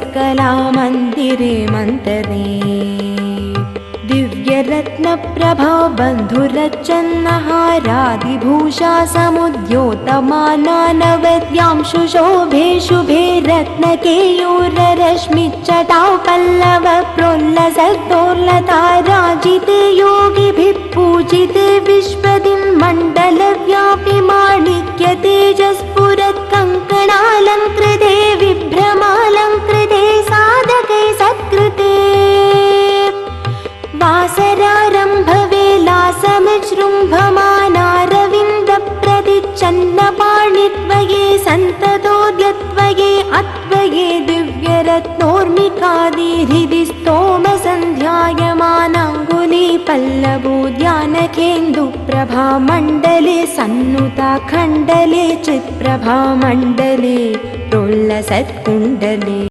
सत्कलामन्दिरे मन्तरे दिव्यरत्नप्रभा बन्धुरचन्नहारादिभूषा समुद्योतमानानवद्यां शुशोभे शुभे रत्नकेयूररश्मिच्चटां पल्लव प्रोल्लसद्दोर्लता राजिते योगिभिः पूजिते विश्वदिन्मण्डलव्यापि माणिक्य तेजस्फुरत्कङ्कणालङ्कृते विभ्रमालङ्कृते साधके सत्कृते वासरारम्भवेलासमजृम्भमानारविन्दप्रतिच्छन्नपाणित्वये सन्ततोऽद्यत्वये अत्वये दिव्यरत्नोर्मिकादि हृदि स्तोमसन्ध्यायमानाङ्गुली पल्लवोद्यानकेन्दुप्रभामण्डले सन्नुताखण्डले चित्प्रभामण्डले प्रोल्लसत्कुण्डले।